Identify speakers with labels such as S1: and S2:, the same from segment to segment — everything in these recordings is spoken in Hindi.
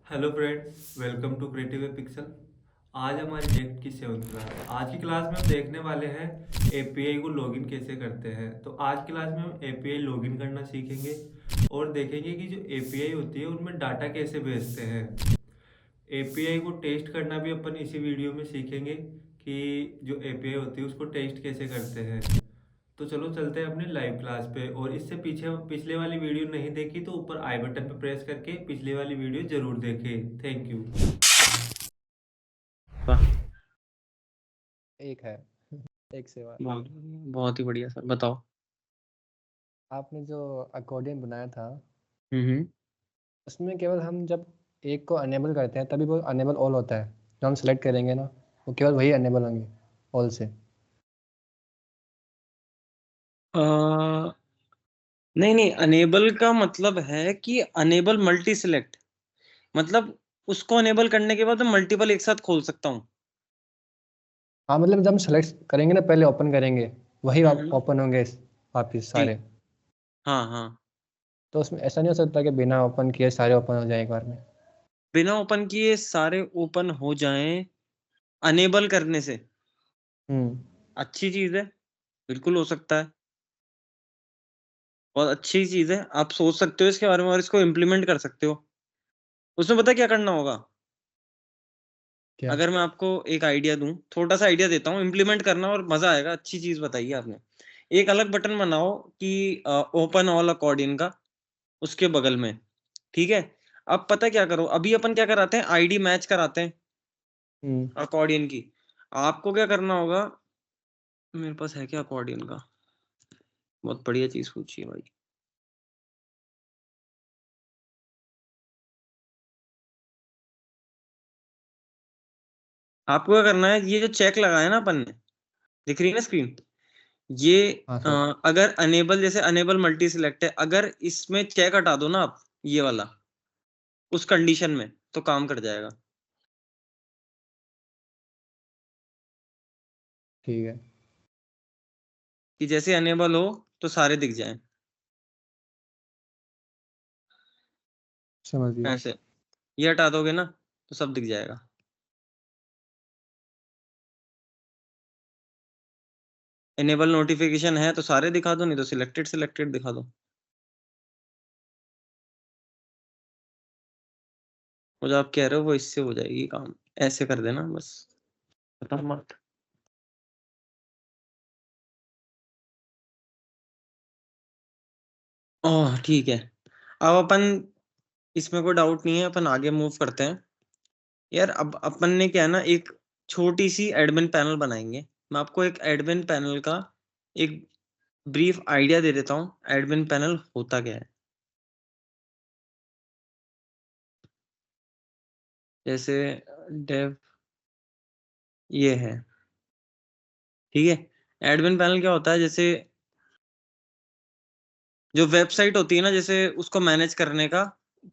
S1: Hello friend, welcome to creative pixel. आज हमारी नेक्स्ट की 7th क्लास। आज की क्लास में हम देखने वाले हैं एपीआई को लॉगिन कैसे करते हैं। तो आज की क्लास में हम एपीआई लॉगिन करना सीखेंगे और देखेंगे कि जो एपीआई होती है उनमें डाटा कैसे भेजते हैं। एपीआई को टेस्ट करना भी अपन इसी वीडियो में सीखेंगे कि जो एपीआई होती है उसको टेस्ट कैसे करते हैं। तो चलो चलते हैं अपने लाइव क्लास पे। और इससे पीछे पिछले वाली वीडियो नहीं देखी तो ऊपर आई बटन पे प्रेस करके पिछले वाली वीडियो जरूर देखें। Thank you.
S2: वाह,
S3: एक है। एक सेवा।
S2: बहुत बहुत ही बढ़िया सर, बताओ।
S3: आपने जो अकॉर्डियन बनाया था
S2: हम्म।
S3: उसमें केवल हम जब एक को अनेबल करते हैं तभी वो अनेबल ऑल होता है। जो हम सेलेक्ट करेंगे ना वो केवल वही अनेबल होंगे ऑल से।
S2: अ, नहीं नहीं, अनेबल का मतलब है कि अनेबल मल्टी सिलेक्ट, मतलब उसको अनेबल करने के बाद मैं मल्टीपल एक साथ खोल सकता हूँ।
S3: हाँ मतलब जब हम सेलेक्ट करेंगे ना पहले ओपन करेंगे वही
S2: हम्म।
S3: ओपन होंगे वापिस
S2: जी।
S3: सारे।
S2: हाँ हाँ।
S3: तो उसमें ऐसा नहीं हो सकता कि बिना ओपन किए सारे ओपन हो जाए एक बार में।
S2: बिना ओपन किए सारे ओपन हो जाएं अनेबल करने से?
S3: हम्म।
S2: अच्छी चीज है, बिल्कुल हो सकता है। बहुत अच्छी चीज है, आप सोच सकते हो इसके बारे में और इसको इम्प्लीमेंट कर सकते हो। उसमें पता क्या करना होगा?
S3: क्या?
S2: अगर मैं आपको एक आइडिया दूं, छोटा सा आइडिया देता हूँ, इम्प्लीमेंट करना और मजा आएगा। अच्छी चीज बताइए आपने। एक अलग बटन बनाओ कि ओपन ऑल अकॉर्डियन का, उसके बगल में। ठीक है। अब पता क्या करो, अभी अपन क्या कराते हैं, आईडी मैच कराते हैं
S3: हम्म।
S2: अकॉर्डियन की। आपको क्या करना होगा, मेरे पास है क्या अकॉर्डियन का? बहुत बढ़िया चीज पूछी है भाई। आपको क्या करना है, ये जो चेक लगाया है ना अपन ने, दिख रही है ना स्क्रीन, ये
S3: हाँ
S2: अ,
S3: सर।
S2: अगर अनेबल, जैसे अनेबल मल्टी सिलेक्ट है, अगर इसमें चेक हटा दो ना आप, ये वाला, उस कंडीशन में, तो काम कर जाएगा।
S3: ठीक है,
S2: कि जैसे अनेबल हो तो सारे दिख जाएं,
S3: समझ गया।
S2: ऐसे। ये हटा दोगे ना तो सब दिख जाएगा। इनेबल नोटिफिकेशन है तो सारे दिखा दो, नहीं तो सिलेक्टेड सिलेक्टेड दिखा दो। वो जो आप कह रहे हो वो इससे हो जाएगी काम। ऐसे कर देना बस, खत्म मत। ओह ठीक है। अब अपन, इसमें कोई डाउट नहीं है, अपन आगे मूव करते हैं। यार अब अपन ने क्या है ना, एक छोटी सी एडमिन पैनल बनाएंगे। मैं आपको एक एडमिन पैनल का एक ब्रीफ आइडिया दे देता हूँ, एडमिन पैनल होता क्या है। जैसे डेव ये है, ठीक है। एडमिन पैनल क्या होता है, जैसे जो वेबसाइट होती है ना, जैसे उसको मैनेज करने का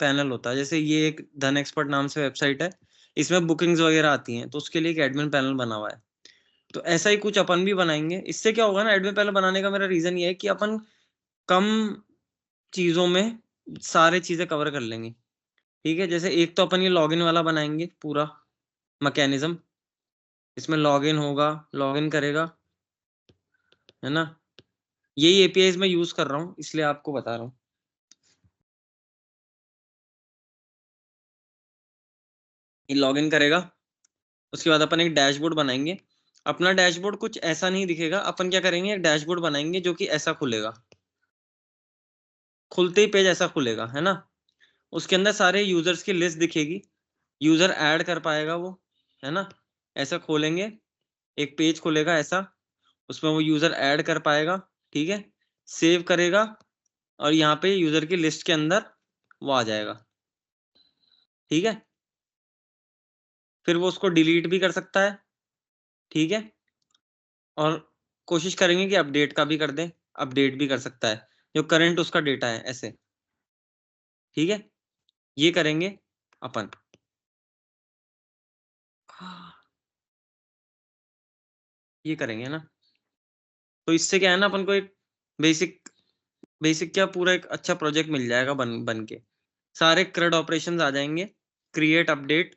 S2: पैनल होता है। जैसे ये एक धन एक्सपर्ट नाम से वेबसाइट है, इसमें बुकिंग्स वगैरह आती हैं, तो उसके लिए एक एडमिन पैनल बना हुआ है। तो ऐसा ही कुछ अपन भी बनाएंगे। इससे क्या होगा ना, एडमिन पैनल बनाने का मेरा रीजन ये है कि अपन कम चीजों में सारे चीजें कवर कर लेंगे। ठीक है। जैसे एक तो अपन ये लॉगिन वाला बनाएंगे पूरा मैकेनिज्म, इसमें लॉगिन होगा, लॉगिन करेगा, है ना। यही एपीआईज मैं यूज कर रहा हूँ इसलिए आपको बता रहा हूँ। ये लॉगिन करेगा, उसके बाद अपन एक डैशबोर्ड बनाएंगे। अपना डैशबोर्ड कुछ ऐसा नहीं दिखेगा। अपन क्या करेंगे, एक डैशबोर्ड बनाएंगे जो कि ऐसा खुलेगा, खुलते ही पेज ऐसा खुलेगा, है ना। उसके अंदर सारे यूजर्स की लिस्ट दिखेगी, यूजर ऐड कर पाएगा वो, है ना। ऐसा खोलेंगे, एक पेज खुलेगा ऐसा, उसमें वो यूजर ऐड कर पाएगा। ठीक है। सेव करेगा और यहाँ पे यूजर की लिस्ट के अंदर वो आ जाएगा। ठीक है। फिर वो उसको डिलीट भी कर सकता है। ठीक है। और कोशिश करेंगे कि अपडेट का भी कर दें, अपडेट भी कर सकता है जो करंट उसका डेटा है, ऐसे। ठीक है। ये करेंगे अपन। ये करेंगे ना, तो इससे क्या है ना, अपन को एक बेसिक बेसिक क्या, पूरा एक अच्छा प्रोजेक्ट मिल जाएगा बन बन के। सारे CRUD ऑपरेशंस आ जाएंगे। क्रिएट, अपडेट,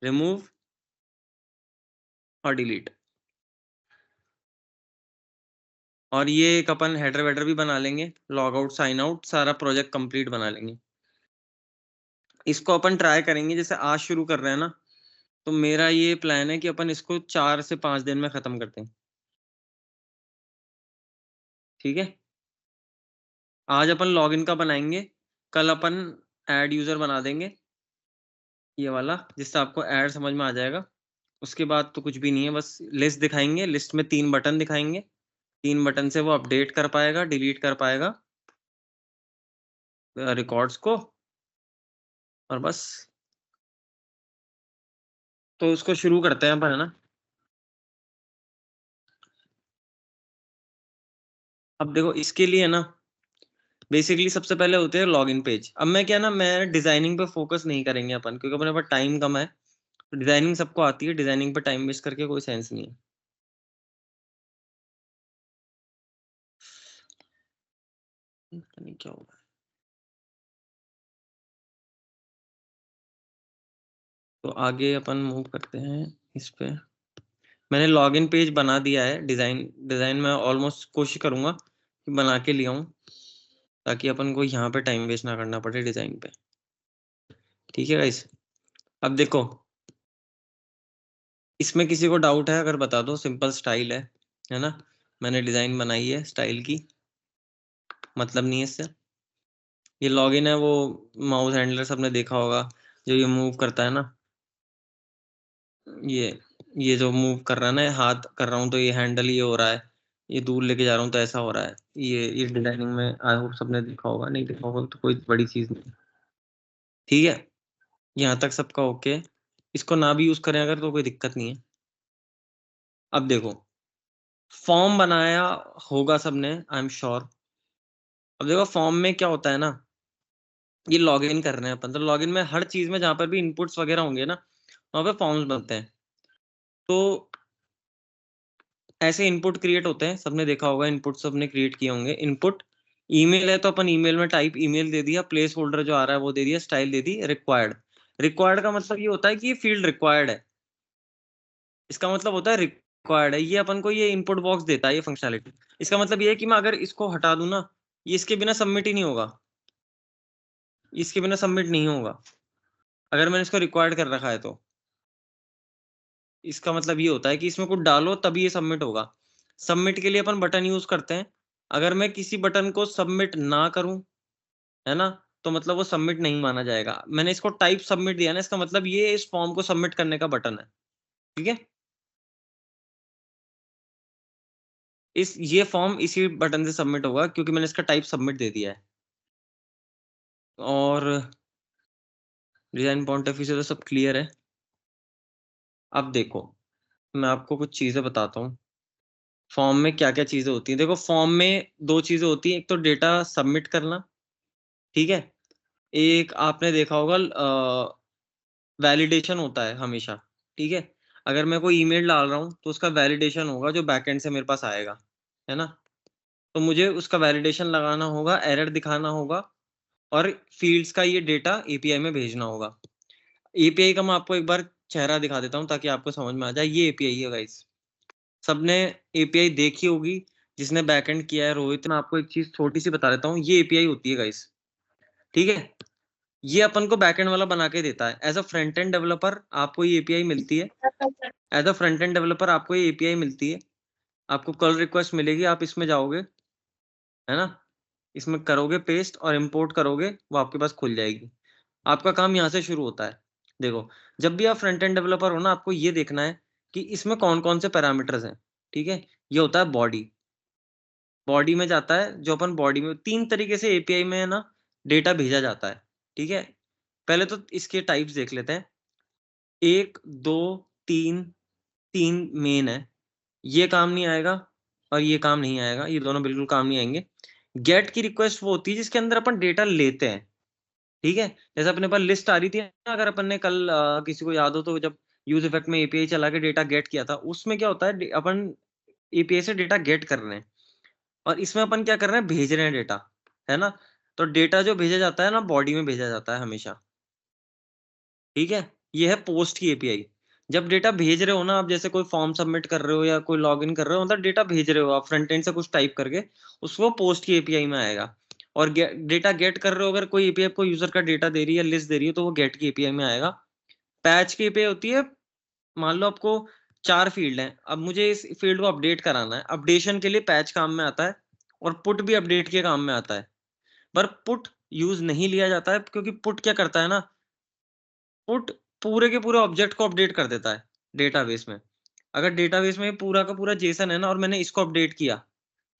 S2: रिमूव और डिलीट। और ये एक अपन हेडर वेडर भी बना लेंगे, लॉग आउट, साइन आउट, सारा प्रोजेक्ट कंप्लीट बना लेंगे। इसको अपन ट्राई करेंगे, जैसे आज शुरू कर रहे हैं ना, तो मेरा ये प्लान है कि अपन इसको 4 से 5 दिन में खत्म करते हैं। ठीक है, आज अपन लॉगिन का बनाएंगे, कल अपन ऐड यूजर बना देंगे, ये वाला, जिससे आपको ऐड समझ में आ जाएगा। उसके बाद तो कुछ भी नहीं है, बस लिस्ट दिखाएंगे, लिस्ट में 3 बटन दिखाएंगे, 3 बटन से वो अपडेट कर पाएगा, डिलीट कर पाएगा रिकॉर्ड्स को, और बस। तो उसको शुरू करते हैं अपन, है ना। अब देखो, इसके लिए ना बेसिकली सबसे पहले होते हैं लॉगिन पेज। अब मैं क्या ना, मैं डिजाइनिंग पे फोकस नहीं करेंगे अपन, क्योंकि अपने पास टाइम कम है। डिजाइनिंग सबको आती है, डिजाइनिंग पे टाइम वेस्ट करके कोई सेंस नहीं है। पता नहीं क्या होगा। तो आगे अपन मूव करते हैं इस पे। मैंने लॉगिन पेज बना दिया है। डिजाइन में ऑलमोस्ट कोशिश करूंगा कि बना के ले आऊं, ताकि अपन को यहाँ पे टाइम वेस्ट ना करना पड़े डिजाइन पे। ठीक है गाइस, अब देखो, इसमें किसी को डाउट है अगर बता दो। सिंपल स्टाइल है ना। मैंने डिजाइन बनाई है स्टाइल की, मतलब नहीं है इससे। ये लॉगिन है, वो माउस हैंडलर सबने देखा होगा, जो ये मूव करता है ना, ये जो मूव कर रहा है ना, हाथ कर रहा हूँ तो ये हैंडल ये हो रहा है, ये दूर लेके जा रहा हूँ तो ऐसा हो रहा है। ये डिजाइनिंग में आई होप सबने देखा होगा, नहीं देखा होगा तो कोई बड़ी चीज नहीं। ठीक है, यहाँ तक सबका ओके। इसको ना भी यूज करें अगर तो कोई दिक्कत नहीं है। अब देखो, फॉर्म बनाया होगा सबने, आई एम श्योर। अब देखो, फॉर्म में क्या होता है ना, ये लॉगिन कर रहे हैं अपन, तो लॉगिन में हर चीज में जहां पर भी इनपुट्स वगैरह होंगे ना, वहां पे फॉर्म्स बनते हैं। तो ऐसे इनपुट क्रिएट होते हैं, सबने देखा होगा, इनपुट सबने क्रिएट किए होंगे। इनपुट ईमेल है तो अपन ईमेल में टाइप ईमेल दे दिया, प्लेस होल्डर जो आ रहा है वो दे दिया, स्टाइल दे दी, रिक्वायर्ड। रिक्वायर्ड का मतलब ये होता है कि ये फील्ड रिक्वायर्ड है। इसका मतलब होता है रिक्वायर्ड है, ये अपन को ये इनपुट बॉक्स देता है, ये फंक्शनलिटी। इसका मतलब ये है कि मैं अगर इसको हटा दूं ना, ये इसके बिना सबमिट ही नहीं होगा, इसके बिना सबमिट नहीं होगा अगर मैंने इसको रिक्वायर्ड कर रखा है तो। इसका मतलब ये होता है कि इसमें कुछ डालो तभी ये सबमिट होगा। सबमिट के लिए अपन बटन यूज करते हैं। अगर मैं किसी बटन को सबमिट ना करूं, है ना, तो मतलब वो सबमिट नहीं माना जाएगा। मैंने इसको टाइप सबमिट दिया ना, इसका मतलब ये इस फॉर्म को सबमिट करने का बटन है। ठीक है, ये फॉर्म इसी बटन से सबमिट होगा, क्योंकि मैंने इसका टाइप सबमिट दे दिया है। और डिजाइन पॉइंट ऑफ व्यू से तो सब क्लियर है। अब देखो, मैं आपको कुछ चीजें बताता हूँ फॉर्म में क्या क्या चीजें होती हैं। देखो, फॉर्म में 2 चीजें होती हैं, एक तो डेटा सबमिट करना, ठीक है, एक आपने देखा होगा वैलिडेशन होता है हमेशा। ठीक है, अगर मैं कोई ईमेल डाल रहा हूँ तो उसका वैलिडेशन होगा जो बैकएंड से मेरे पास आएगा, है ना। तो मुझे उसका वैलिडेशन लगाना होगा, एरर दिखाना होगा, और फील्ड्स का ये डेटा एपीआई में भेजना होगा। एपीआई का मैं आपको एक बार चेहरा दिखा देता हूँ ताकि आपको समझ में आ जाए। ये एपीआई है गाइस, सबने एपीआई देखी होगी जिसने बैकएंड किया है। रोहित, मैं आपको एक चीज छोटी सी बता देता हूँ, ये एपीआई होती है गाइस। ठीक है, ये अपन को बैकएंड वाला बना के देता है। As a front end developer आपको ये एपीआई मिलती है। As a front end developer आपको ये एपीआई मिलती है। आपको कॉल रिक्वेस्ट मिलेगी, आप इसमें जाओगे, है ना, इसमें करोगे पेस्ट और इंपोर्ट करोगे, वो आपके पास खुल जाएगी। आपका काम यहाँ से शुरू होता है। देखो, जब भी आप फ्रंट एंड डेवलपर हो ना, आपको ये देखना है कि इसमें कौन कौन से पैरामीटर्स हैं। ठीक है, ये होता है बॉडी। बॉडी में जाता है, जो अपन बॉडी में 3 तरीके से एपीआई में है ना डेटा भेजा जाता है। ठीक है, पहले तो इसके टाइप्स देख लेते हैं। 1 2 3, 3 मेन है। ये काम नहीं आएगा और ये काम नहीं आएगा, ये दोनों बिल्कुल काम नहीं आएंगे। गेट की रिक्वेस्ट वो होती है जिसके अंदर अपन डेटा लेते हैं। ठीक है, जैसे अपने पास लिस्ट आ रही थी ना, अगर अपन ने कल किसी को याद हो तो, जब यूज इफेक्ट में एपीआई चला के डेटा गेट किया था, उसमें क्या होता है, अपन एपीआई से डेटा गेट कर रहे हैं, और इसमें अपन क्या कर रहे हैं, भेज रहे हैं डेटा, है ना। तो डेटा जो भेजा जाता है ना, बॉडी में भेजा जाता है हमेशा। ठीक है, ये है पोस्ट की एपीआई। जब डेटा भेज रहे हो ना आप, जैसे कोई फॉर्म सबमिट कर रहे हो या कोई लॉगिन कर रहे हो, मतलब डेटा भेज रहे हो आप फ्रंट एंड से कुछ टाइप करके, उसको पोस्ट की एपीआई में आएगा। और डेटा गेट कर रहे हो, अगर कोई एपीआई आपको यूजर का डेटा दे रही है, लिस्ट दे रही है, तो वो गेट की एपीआई में आएगा। पैच की एपीआई होती है, मान लो आपको 4 फील्ड हैं, अब मुझे इस फील्ड को अपडेट कराना है, अपडेशन के लिए पैच काम में आता है, और पुट भी अपडेट के काम में आता है। पर पुट यूज नहीं लिया जाता है, क्योंकि पुट क्या करता है ना, पुट पूरे के पूरे ऑब्जेक्ट को अपडेट कर देता है डेटाबेस में। अगर डेटाबेस में पूरा का पूरा जेसन है ना, और मैंने इसको अपडेट किया,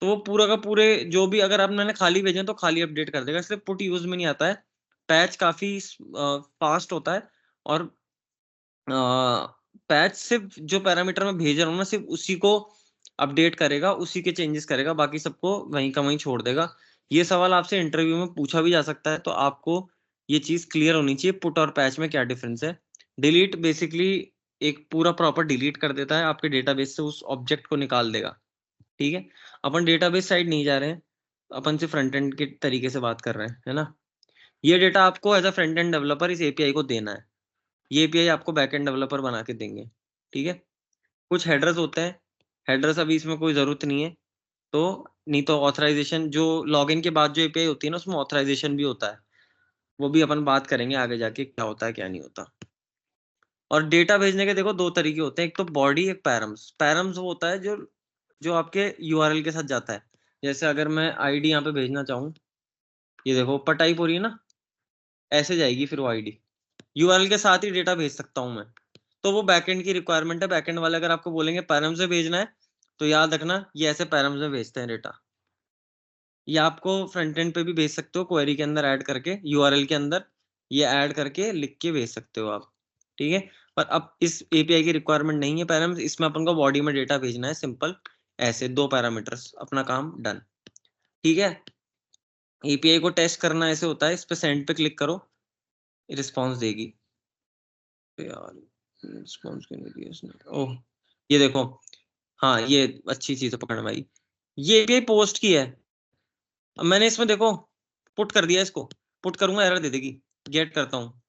S2: तो वो पूरा का पूरे जो भी, अगर आप मैंने खाली भेजे तो खाली अपडेट कर देगा, इसलिए पुट यूज में नहीं आता है। पैच काफी फास्ट होता है, और पैच सिर्फ जो पैरामीटर में भेज रहा हूँ ना, सिर्फ उसी को अपडेट करेगा, उसी के चेंजेस करेगा, बाकी सबको वहीं का वहीं छोड़ देगा। ये सवाल आपसे इंटरव्यू में पूछा भी जा सकता है, तो आपको ये चीज क्लियर होनी चाहिए, पुट और पैच में क्या डिफरेंस है। डिलीट बेसिकली एक पूरा प्रॉपर डिलीट कर देता है, आपके डेटाबेस से उस ऑब्जेक्ट को निकाल देगा। ठीक है, अपन डेटाबेस साइड नहीं जा रहे हैं, अपन से फ्रंट एंड के तरीके से बात कर रहे हैं, है ना। ये डेटा आपको as a front end developer इस एपीआई को देना है, ये एपीआई आपको बैकएंड डेवलपर बना के देंगे। ठीक है, कुछ हेडर्स होते हैं, हेडर्स अभी इसमें कोई जरूरत नहीं है, तो नहीं तो ऑथराइजेशन जो लॉगिन के बाद जो एपीआई होती है ना, उसमें ऑथराइजेशन भी होता है, वो भी अपन बात करेंगे आगे जाके क्या होता है क्या नहीं होता। और डेटा भेजने के देखो 2 तरीके होते हैं, एक तो बॉडी, एक पैरम्स। पैरम्स वो होता है जो जो आपके यूआरएल के साथ जाता है। जैसे अगर मैं आईडी यहाँ पे भेजना चाहूँ, ये देखो ऊपर टाइप हो रही है ना, ऐसे जाएगी फिर वो आईडी, यूआरएल के साथ ही डेटा भेज सकता हूँ मैं। तो वो बैकएंड की रिक्वायरमेंट है, बैकएंड वाले अगर आपको बोलेंगे पैरम्स में भेजना है, तो याद रखना ये ऐसे पैरम्स में भेजते हैं डेटा। ये आपको फ्रंट एंड पे भी भेज सकते हो, क्वेरी के अंदर ऐड करके, यूआरएल के अंदर ये ऐड करके लिख के भेज सकते हो आप। ठीक है, पर अब इस एपीआई की रिक्वायरमेंट नहीं है पैरम्स, इसमें अपन को बॉडी में डेटा भेजना है, सिंपल ऐसे 2 पैरामीटर्स, अपना काम डन। ठीक है, एपीआई को टेस्ट करना ऐसे होता है, इस पे सेंड पे क्लिक करो, रिस्पॉन्स देगी। यार रिस्पॉन्स क्यों नहीं दिया इसने, ओह ये देखो, हाँ ये अच्छी चीज है पकड़ भाई, ये एपीआई पोस्ट की है। अब मैंने इसमें देखो पुट कर दिया, इसको पुट करूंगा एरर दे देगी, गेट करता हूँ,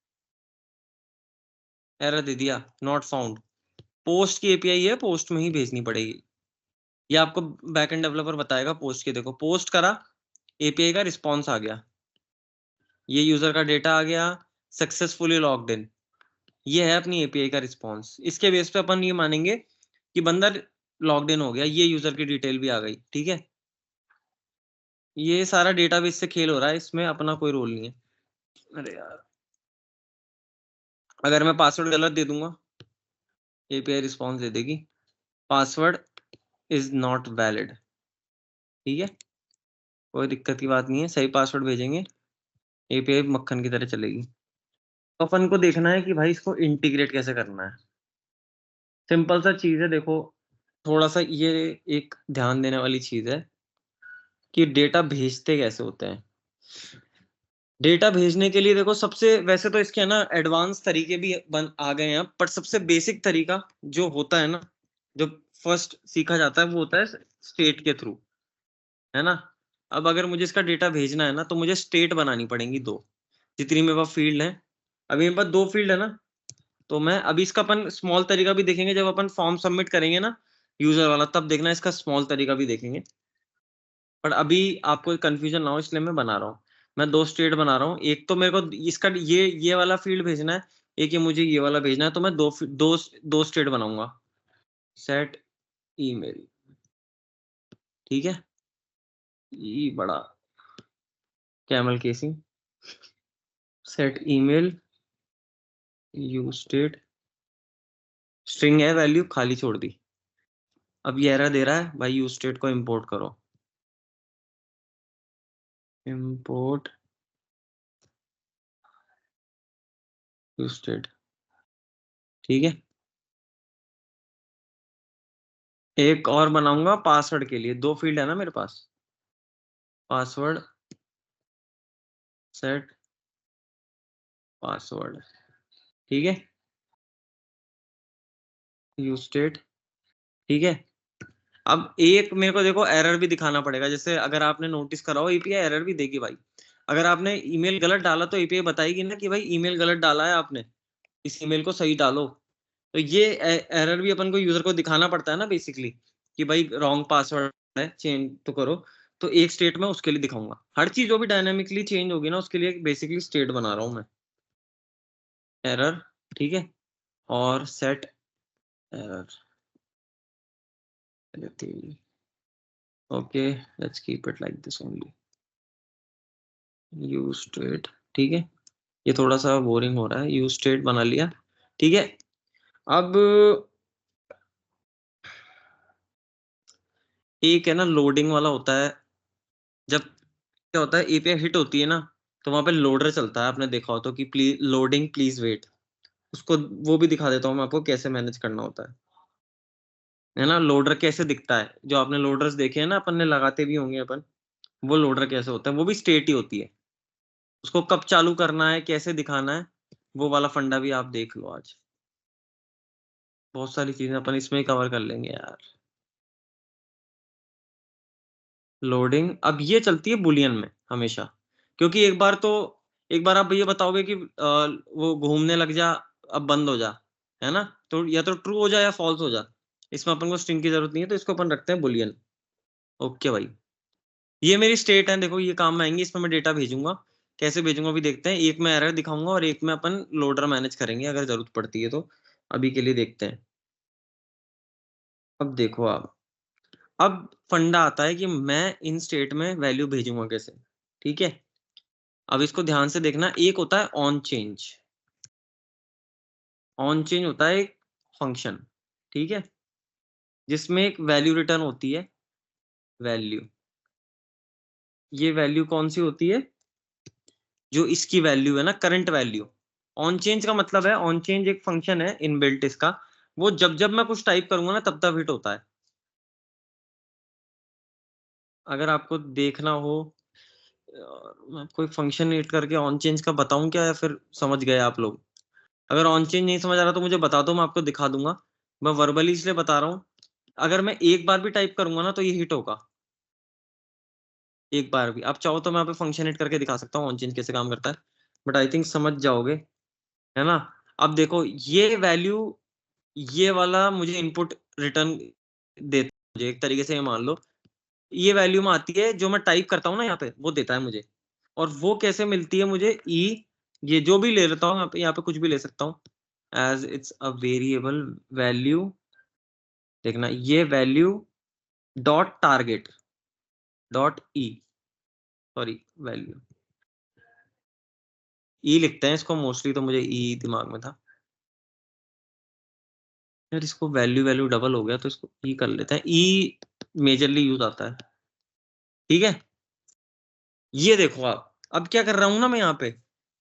S2: एरर दे दिया, नॉट फाउंड। पोस्ट की एपीआई है, पोस्ट में ही भेजनी पड़ेगी, ये आपको बैकएंड डेवलपर बताएगा। पोस्ट के देखो, पोस्ट करा, एपीआई का रिस्पॉन्स आ गया, ये यूजर का डेटा आ गया, सक्सेसफुली लॉग्ड इन, ये है अपनी एपीआई का रिस्पॉन्स। इसके बेस पे अपन ये मानेंगे कि बंदा लॉग्ड इन हो गया, ये यूजर की डिटेल भी आ गई। ठीक है, ये सारा डेटाबेस से खेल हो रहा है, इसमें अपना कोई रोल नहीं है। अरे यार, अगर मैं पासवर्ड गलत दे दूंगा, एपीआई रिस्पॉन्स दे देगी, पासवर्ड इज नॉट वैलिड। ठीक है, कोई दिक्कत की बात नहीं है, सही पासवर्ड भेजेंगे, एपीआई मक्खन की तरह चलेगी। तो अपन को देखना है कि भाई इसको इंटीग्रेट कैसे करना है। सिंपल सा चीज है, देखो थोड़ा सा ये एक ध्यान देने वाली चीज है कि डेटा भेजते कैसे होते हैं। डेटा भेजने के लिए देखो, सबसे वैसे तो इसके है ना एडवांस तरीके भी बन आ गए हैं, पर सबसे बेसिक तरीका जो होता है ना, जो फर्स्ट सीखा जाता है, वो होता है स्टेट के थ्रू, है ना। अब अगर मुझे इसका डेटा भेजना है ना, तो मुझे स्टेट बनानी पड़ेंगी 2, जितनी मेरे पास फील्ड है। अभी मेरे पास 2 फील्ड है ना, तो मैं अभी इसका अपन स्मॉल तरीका भी देखेंगे जब अपन फॉर्म सबमिट करेंगे ना यूजर वाला, तब देखना इसका स्मॉल तरीका भी देखेंगे। पर अभी आपको कंफ्यूजन ना हो इसलिए मैं बना रहा हूँ, मैं 2 स्टेट बना रहा हूँ। एक तो मेरे को इसका ये वाला फील्ड भेजना है, एक ये मुझे ये वाला भेजना है, तो मैं दो स्टेट बनाऊंगा। सेट ईमेल, ठीक है, ये बड़ा camel casing, set email you state, string है वैल्यू खाली छोड़ दी। अब ये एरर दे रहा है भाई, यू स्टेट को इंपोर्ट करो, इंपोर्ट यू स्टेट। ठीक है, एक और बनाऊंगा पासवर्ड के लिए, 2 फील्ड है ना मेरे पास, पासवर्ड सेट पासवर्ड, ठीक है, यू स्टेट। ठीक है, अब एक मेरे को देखो एरर भी दिखाना पड़ेगा, जैसे अगर आपने नोटिस करा हो एपीआई एरर भी देगी भाई। अगर आपने ईमेल गलत डाला तो एपीआई बताएगी ना कि भाई ईमेल गलत डाला है आपने, इस ईमेल को सही डालो। तो ये एरर भी अपन को यूजर को दिखाना पड़ता है ना बेसिकली, कि भाई रॉन्ग पासवर्ड है, चेंज तो करो। तो एक स्टेट में उसके लिए दिखाऊंगा। हर चीज जो भी डायनामिकली चेंज होगी ना, उसके लिए बेसिकली स्टेट बना रहा हूं मैं। एरर, ठीक है, और set error. Okay, let's keep it like this only. Use state, ठीक है, ये थोड़ा सा बोरिंग हो रहा है। यूज स्टेट बना लिया, ठीक है। अब एक है ना लोडिंग वाला होता है। जब क्या होता है, एपीआई हिट होती है ना, तो वहां पे लोडर चलता है, आपने देखा हो तो, कि प्लीज लोडिंग प्लीज वेट। उसको वो भी दिखा देता हूँ मैं आपको कैसे मैनेज करना होता है ना। लोडर कैसे दिखता है, जो आपने लोडर्स देखे हैं ना, अपन ने लगाते भी होंगे अपन, वो लोडर कैसे होता है, वो भी स्टेट ही होती है। उसको कब चालू करना है, कैसे दिखाना है, वो वाला फंडा भी आप देख लो आज। बहुत सारी चीजें अपन इसमें ही कवर कर लेंगे यार। लोडिंग अब ये चलती है बुलियन में हमेशा, क्योंकि एक बार आप ये बताओगे कि वो घूमने लग जा, अब बंद हो जा, है ना, तो या तो ट्रू हो जा या फॉल्स हो जा। इसमें अपन को स्ट्रिंग की जरूरत नहीं है, तो इसको अपन रखते हैं बुलियन। ओके भाई, ये मेरी स्टेट है, देखो ये काम में आएंगी, इसमें मैं डेटा भेजूंगा। कैसे भेजूंगा अभी देखते हैं। एक में एरर दिखाऊंगा और एक में अपन लोडर मैनेज करेंगे अगर जरूरत पड़ती है तो। अभी के लिए देखते हैं। अब देखो आप, अब फंडा आता है कि मैं इन स्टेट में वैल्यू भेजूंगा कैसे, ठीक है। अब इसको ध्यान से देखना। एक होता है ऑन चेंज। ऑन चेंज होता है एक फंक्शन, ठीक है, जिसमें एक वैल्यू रिटर्न होती है। वैल्यू, ये वैल्यू कौन सी होती है, जो इसकी वैल्यू है ना, करंट वैल्यू। ऑन चेंज का मतलब है, ऑन चेंज एक फंक्शन है इनबिल्ट इसका। वो जब जब मैं कुछ टाइप करूंगा ना, तब तब हिट होता है। अगर आपको देखना हो, मैं कोई फंक्शन हिट करके ऑन चेंज का बताऊं क्या, या फिर समझ गए आप लोग? अगर ऑन चेंज नहीं समझ आ रहा तो मुझे बता दो, मैं आपको दिखा दूंगा। मैं वर्बली इसलिए बता रहा हूँ, अगर मैं एक बार भी टाइप करूंगा ना, तो ये हिट होगा। एक बार भी आप चाहो तो मैं यहाँ पे फंक्शन हिट करके दिखा सकता हूँ ऑन चेंज कैसे काम करता है, बट आई थिंक समझ जाओगे, है ना। अब देखो ये वैल्यू, ये वाला मुझे इनपुट रिटर्न देता है मुझे, एक तरीके से ये मान लो, ये वैल्यू में आती है जो मैं टाइप करता हूँ ना यहाँ पे, वो देता है मुझे। और वो कैसे मिलती है मुझे, ई, ये जो भी ले लेता हूँ यहाँ पे कुछ भी ले सकता हूँ, as it's a variable value. देखना, ये value dot target dot E, sorry value E लिखते हैं इसको मोस्टली, तो मुझे ई दिमाग में था यार। इसको वैल्यू वैल्यू डबल हो गया, तो इसको ई कर लेते हैं। ई मेजरली यूज आता है, ठीक है। ये देखो आप, अब क्या कर रहा हूं ना मैं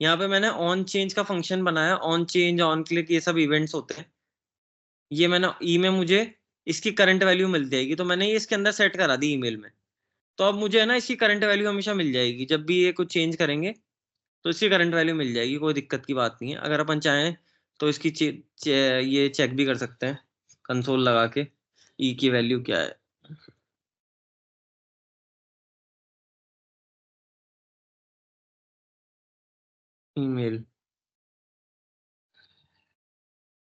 S2: यहाँ पे मैंने ऑन चेंज का फंक्शन बनाया। ऑन चेंज, ऑन क्लिक, ये सब इवेंट्स होते हैं। ये मैंने ई में, मुझे इसकी करंट वैल्यू मिल जाएगी, तो मैंने ये इसके अंदर सेट करा दी ईमेल में। तो अब मुझे है ना इसकी करंट वैल्यू हमेशा मिल जाएगी, जब भी ये कुछ चेंज करेंगे तो इसकी करंट वैल्यू मिल जाएगी। कोई दिक्कत की बात नहीं है। अगर अपन चाहें तो इसकी ये चेक भी कर सकते हैं कंसोल लगा के, ई की वैल्यू क्या है। ईमेल,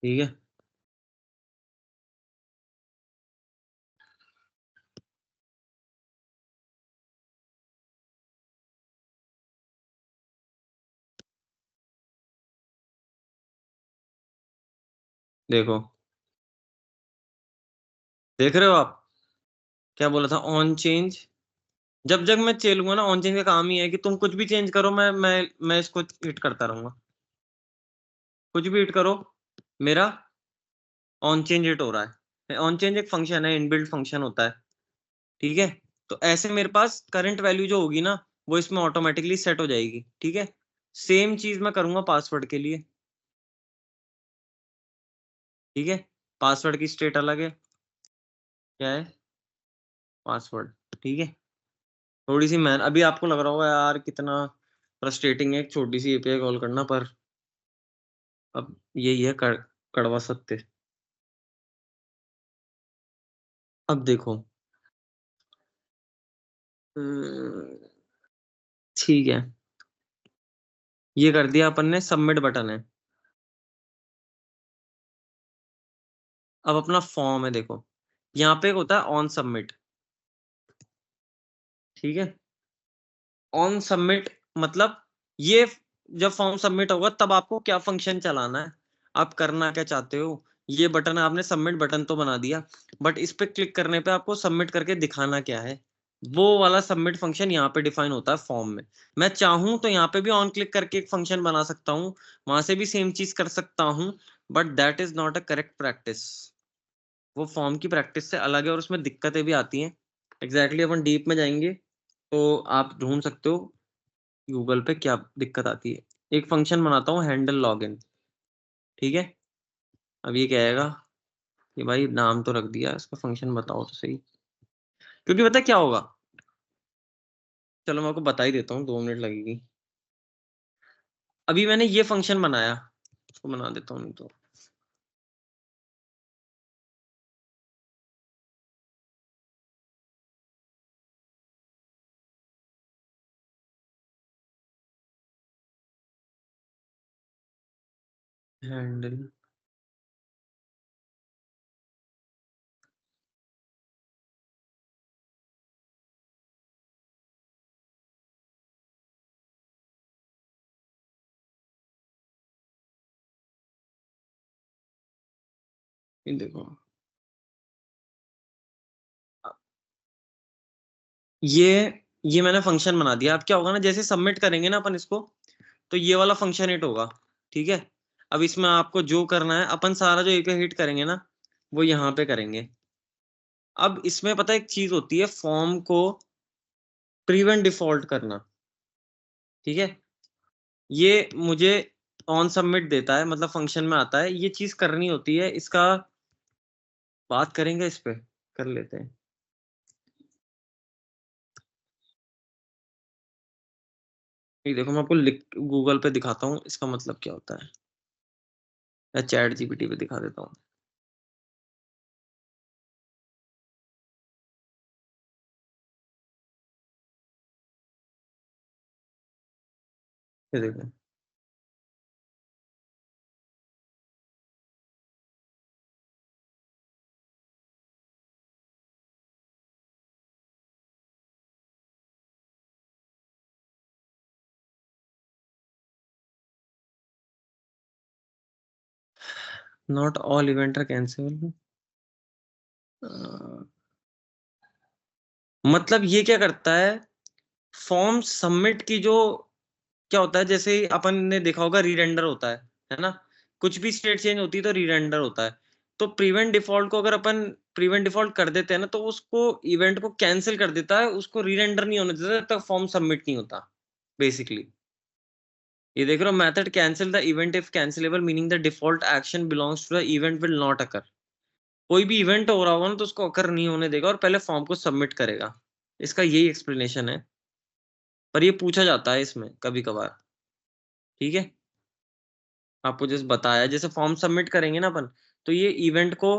S2: ठीक है, देखो, देख रहे हो आप क्या बोला था, ऑन चेंज। जब जब मैं चलूंगा ना, ऑन चेंज का काम ही है कि तुम कुछ भी चेंज करो, मैं इसको हिट करता रहूंगा। कुछ भी हिट करो, मेरा ऑन चेंज हिट हो रहा है। ऑन चेंज एक फंक्शन है, इनबिल्ट फंक्शन होता है, ठीक है। तो ऐसे मेरे पास करंट वैल्यू जो होगी ना, वो इसमें ऑटोमेटिकली सेट हो जाएगी, ठीक है। सेम चीज मैं करूंगा पासवर्ड के लिए, ठीक है। पासवर्ड की स्टेट अलग है, क्या है, पासवर्ड, ठीक है। थोड़ी सी मैं, अभी आपको लग रहा होगा यार कितना फ्रस्ट्रेटिंग है एक छोटी सी एपीआई कॉल करना, पर अब यही है कड़वा सत्य। अब देखो, ठीक है, ये कर दिया अपन ने, सबमिट बटन है। अब अपना फॉर्म है, देखो यहाँ पे एक होता है ऑन सबमिट, ठीक है। ऑन सबमिट मतलब ये जब फॉर्म सबमिट होगा तब आपको क्या फंक्शन चलाना है, आप करना क्या चाहते हो। ये बटन आपने सबमिट बटन तो बना दिया, बट इस पे क्लिक करने पे आपको सबमिट करके दिखाना क्या है, वो वाला सबमिट फंक्शन यहाँ पे डिफाइन होता है फॉर्म में। मैं चाहूं तो यहाँ पे भी ऑन क्लिक करके एक फंक्शन बना सकता हूँ, वहां से भी सेम चीज कर सकता हूँ, but that is not a correct practice. वो फॉर्म की प्रैक्टिस से अलग है और उसमें दिक्कतें भी आती हैं। एग्जैक्टली अपन डीप में जाएंगे तो आप ढूंढ सकते हो गूगल पे क्या दिक्कत आती है। एक फंक्शन बनाता हूँ हैंडल लॉगिन, ठीक है। अब ये कहेगा कि भाई नाम तो रख दिया, इसका फंक्शन बताओ तो सही, क्योंकि पता है क्या होगा, चलो मैं आपको बता ही देता हूँ, 2 मिनट लगेगी। अभी मैंने ये फंक्शन बनाया, इसको बना देता हूँ नहीं तो। हैंडल ये देखो, ये मैंने फंक्शन बना दिया। अब क्या होगा ना, जैसे सबमिट करेंगे ना अपन इसको, तो ये वाला फंक्शन हिट होगा, ठीक है। अब इसमें आपको जो करना है, अपन सारा जो एक हिट करेंगे ना वो यहाँ पे करेंगे। अब इसमें पता है एक चीज होती है, फॉर्म को प्रीवेंट डिफॉल्ट करना, ठीक है। ये मुझे ऑन सबमिट देता है, मतलब फंक्शन में आता है, ये चीज करनी होती है। इसका बात करेंगे, इस पे कर लेते हैं। ये देखो मैं आपको लिख गूगल पे दिखाता हूँ इसका मतलब क्या होता है, या चैट जीपीटी पे दिखा देता हूँ। ये देखो, not all event are cancel. मतलब ये क्या करता है, फॉर्म सबमिट की जो क्या होता है, जैसे अपन ने देखा होगा रीरेंडर होता है ना। कुछ भी स्टेट चेंज होती है तो रीरेंडर होता है। तो प्रीवेंट डिफॉल्ट को अगर अपन प्रीवेंट डिफॉल्ट कर देते हैं ना, तो उसको इवेंट को कैंसिल कर देता है, उसको रीरेंडर नहीं होने देता जब तक फॉर्म सबमिट नहीं होता बेसिकली। ये देख रहे हो, method cancel the event if cancellable, meaning the default action belongs to the event will not occur. कोई भी इवेंट हो रहा होगा ना तो उसको अकर नहीं होने देगा और पहले फॉर्म को सबमिट करेगा। इसका यही एक्सप्लेनेशन है, पर ये पूछा जाता है इसमें कभी कभार, ठीक है। आपको जैसे बताया, जैसे फॉर्म सबमिट करेंगे ना अपन, तो ये इवेंट को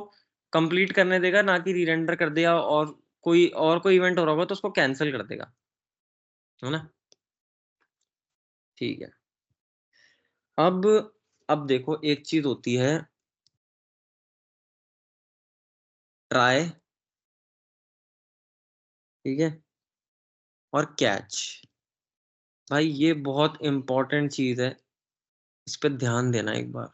S2: कंप्लीट करने देगा, ना कि रीरेंडर कर दिया और कोई इवेंट हो रहा होगा तो उसको कैंसिल कर देगा, है ना। ठीक है। अब अब देखो एक चीज होती है ट्राई, ठीक है, और कैच। भाई ये बहुत इंपॉर्टेंट चीज है, इस पे ध्यान देना एक बार।